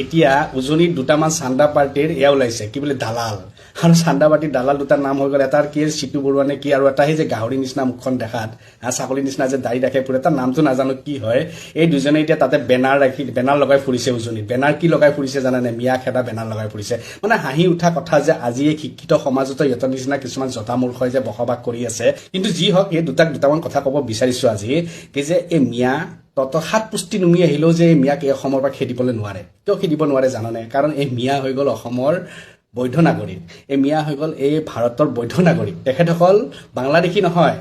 এতিয়া উজনিত দুটামান চান্দা পাৰ্টিৰ এয়া ওলাইছে কি বোলে দালাল আৰু চান্দা পাৰ্টিৰ দালাল দুটাৰ নাম হৈ গ'ল এটাৰ কি চিটু বৰুৱা নে কি আৰু এটা সেই যে গাহৰি নিচিনা মুখখন দেখাত ছাগলীৰ নিচিনা যে দাড়ি ৰাখে পুৰা তাৰ নামটো নাজানো কি হয় এই দুজনে এতিয়া তাতে বেনাৰ লগাই ফুৰিছে উজনিত বেনাৰ কি লগাই ফুৰিছে জানানে মিয়া খেদা বেনাৰ লগাই ফুৰিছে মানে হাঁহি উঠা কথা যে আজি এই শিক্ষিত সমাজতো ইহঁতৰ নিচিনা কিছুমান জতা মূৰ্খই যে বসবাস কৰি আছে কিন্তু যি হওক এই দুটামান কথা ক'ব বিচাৰিছো আজি কি যে এই মিয়া তত সাত পুষ্টি নুমি আহিলেও যে এই মিয়াক এই অসমৰ পৰা খেদিবলৈ নোৱাৰে কিয় খেদিব নোৱাৰে জানানে কাৰণ এই মিয়া হৈ গ'ল অসমৰ বৈধ নাগৰিক এই মিয়া হৈ গ'ল এই ভাৰতৰ বৈধ নাগৰিক তেখেতসকল বাংলাদেশী নহয়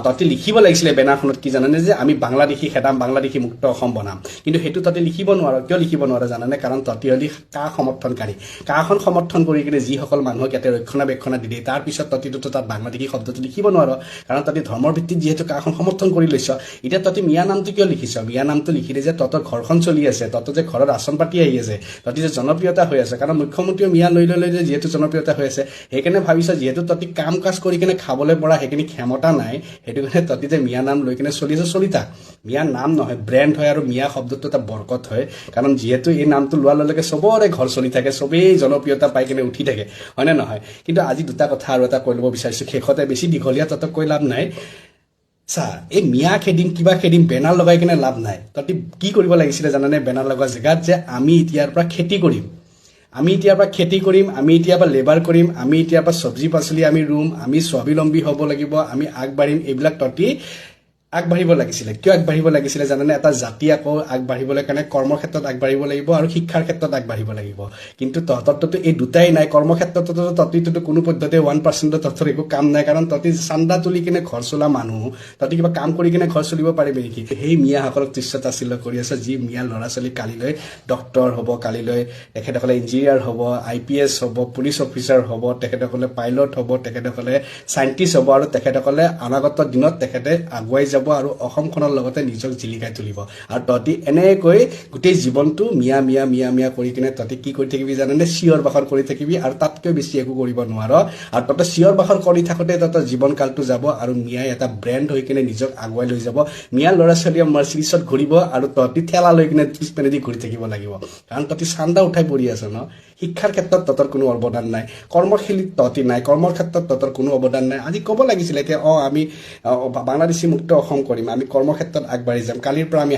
তহঁতি লিখিব লাগিছিলে বেনাৰখনত কি জানানে যে আমি বাংলাদেশী খেদাম বাংলাদেশী মুক্ত অসম বনাম কিন্তু সেইটো তহঁতি লিখিব নোৱাৰো কিয় লিখিব নোৱাৰো জানানে কাৰণ তহঁতি হলি কা সমৰ্থনকাৰী সমৰ্থন কৰি কিনে যিসকল মানুহক ইয়াতে ৰক্ষণাবেক্ষণা দিলে তাৰ পিছত তহঁতিটো তাত বাংলাদেশী শব্দটো লিখিব নোৱাৰো কাৰণ তহঁতি ধৰ্মৰ ভিত্তিত যিহেতু কাখন সমৰ্থন কৰি লৈছ এতিয়া তহঁতি মিয়া নামটো কিয় লিখিছ মিয়া নামটো লিখিলে যে তহঁতৰ ঘৰখন চলি আছে তহঁতৰ যে ঘৰত ৰাচন পাতি আহি আছে তহঁতি যে জনপ্ৰিয়তা হৈ আছে কাৰণ মুখ্যমন্ত্ৰীয়ে মিয়া লৈ যেহেতু জনপ্ৰিয়তা হৈ আছে সেইকাৰণে ভাবিছ যেহেতু তহঁতি কাম কাজ কৰি কিনে খাবলৈ পৰা সেইখিনি ক্ষমতা নাই সেইটো কাৰণে তহঁতি যে মিয়া নাম লৈ কিনে চলি থাক মিয়া নাম নহয় ব্ৰেণ্ড হয় আৰু মিয়া শব্দটো এটা বৰকত হয় কাৰণ যিহেতু এই নামটো লোৱাৰ লগে চবৰে ঘৰ চলি থাকে চবেই জনপ্ৰিয়তা পাই কিনে উঠি থাকে হয়নে নহয় কিন্তু আজি দুটা কথা আৰু এটা কৈ ল'ব বিচাৰিছো শেষতে বেছি দীঘলীয়া তহঁতক কৈ লাভ নাই চা এই মিয়া খেদিম কিবা খেদিম বেনাৰ লগাই কিনে লাভ নাই তহঁতি কি কৰিব লাগিছিলে জানানে বেনাৰ লগোৱা জেগাত যে আমি এতিয়াৰ পৰা খেতি কৰিম আমি এতিয়াৰ পৰা লেবাৰ কৰিম আমি এতিয়াৰ পৰা চব্জি পাচলি আমি ৰুম আমি স্বাৱলম্বী হ'ব লাগিব আমি আগবাঢ়িম এইবিলাক তহঁতি আগবাঢ়িব লাগিছিলে কিয় আগবাঢ়িব লাগিছিলে জানানে এটা জাতি আকৌ আগবাঢ়িবলৈ কাৰণে কৰ্মৰ ক্ষেত্ৰত আগবাঢ়িব লাগিব আৰু শিক্ষাৰ ক্ষেত্ৰত আগবাঢ়িব লাগিব কিন্তু তহঁতৰতো এই দুটাই নাই কৰ্মক্ষেত্ৰতো তহঁতিতো কোনো পদ্ধতিতে 1% তহঁতৰ একো কাম নাই কাৰণ তহঁতি চান্দা তুলি কিনে ঘৰ চলা মানুহ তহঁতি কিবা কাম কৰি কিনে ঘৰ চলিব পাৰিবি নেকি সেই মিয়াসকলক তুচ্ছতাচ্ছিল্য কৰি আছে যি মিয়া ল'ৰা ছোৱালী কালিলৈ ডক্তৰ হ'ব কালিলৈ তেখেতসকলে ইঞ্জিনিয়াৰ হ'ব IPS হ'ব পুলিচ অফিচাৰ হ'ব তেখেতসকলে পাইলট হ'ব তেখেতসকলে চাইণ্টিষ্ট হ'ব আৰু তেখেতসকলে অনাগত দিনত তেখেতে আগুৱাই যাব আৰু অসমখনৰ লগতে নিজক জিলিকাই তুলিব আৰু তহঁতি এনেকৈ গোটেই জীৱনটো মিয়া কৰি কিনে তহঁতি কি কৰি থাকিবি জানানে চিঞৰ বাখৰ কৰি থাকিবি আৰু তাতকৈ বেছি একো কৰিব নোৱাৰ আৰু তহঁতে চিঞৰ বাখৰ কৰি থাকোঁতে তহঁতৰ জীৱনকালটো যাব আৰু মিয়াই এটা ব্ৰেণ্ড হৈ কিনে নিজক আগুৱাই লৈ যাব মিয়া ল'ৰা ছোৱালীয়ে মাৰ্চিডিছত ঘূৰিব আৰু তহঁতি ঠেলা লৈ কিনে পিছপিনেদি ঘূৰি থাকিব লাগিব কাৰণ তহঁতি চান্দা উঠাই পৰি আছ ন শিক্ষাৰ ক্ষেত্ৰত তহঁতৰ কোনো অৱদান নাই কৰ্মশীলিত তহঁতি নাই কৰ্মৰ ক্ষেত্ৰত তহঁতৰ কোনো অৱদান নাই আজি ক'ব লাগিছিলে যে আমি বাংলাদেশী মুক্ত অসম কৰিম আমি কৰ্মক্ষেত্ৰত আগবাঢ়ি যাম কালিৰ পৰা আমি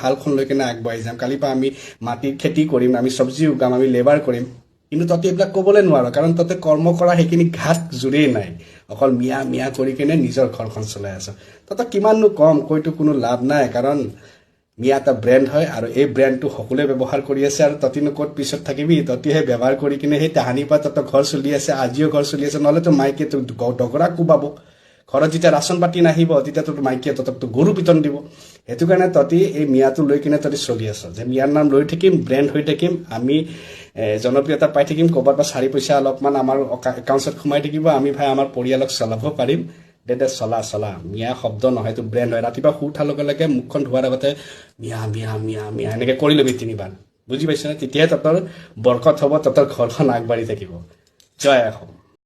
হালখন লৈ কিনে আগবাঢ়ি যাম কালিৰ পৰা আমি মাটিৰ খেতি কৰিম আমি চব্জি উগাম আমি লেবাৰ কৰিম কিন্তু তহঁতি এইবিলাক ক'বলৈ নোৱাৰ কাৰণ তহঁতে কৰ্ম কৰা সেইখিনি ঘাট জোৰেই নাই অকল মিয়া কৰি কিনে নিজৰ ঘৰখন চলাই আছ তহঁতক কিমাননো কম কৈতো কোনো লাভ নাই কাৰণ মিয়া এটা ব্ৰেণ্ড হয় আৰু এই ব্ৰেণ্ডটো সকলোৱে ব্যৱহাৰ কৰি আছে আৰু তহঁতিনো ক'ত পিছত থাকিবি তহঁতিহে ব্যৱহাৰ কৰি কিনে সেই তাহানিৰ পৰা তহঁতৰ ঘৰ চলি আছে আজিও ঘৰ চলি আছে নহ'লেতো মাইকে তোক ডগৰা কোবাব ঘৰত যেতিয়া ৰাচন পাতি নাহিব তেতিয়া তোৰ মাইকীয়ে তহঁতকতো গৰু পিটন দিব সেইটো কাৰণে তহঁতি এই মিয়াটো লৈ কিনে তহঁতি চলি আছ যে মিয়াৰ নাম লৈ থাকিম ব্ৰেণ্ড হৈ থাকিম আমি জনপ্ৰিয়তা পাই থাকিম ক'ৰবাৰ পৰা 4 পইচা অলপমান আমাৰ একাউণ্টছত সোমাই থাকিব আমি ভাই আমাৰ পৰিয়ালক চলাব পাৰিম দে চলা মিয়া শব্দ নহয় এইটো ব্ৰেণ্ড হয় ৰাতিপুৱা শুই উঠাৰ লগে লগে মুখখন ধোৱাৰ আগতে মিয়া এনেকৈ কৰি ল'বি 3 বাৰ বুজি পাইছনে তেতিয়াহে তহঁতৰ বৰকত হ'ব তহঁতৰ ঘৰখন আগবাঢ়ি থাকিব জয় অসম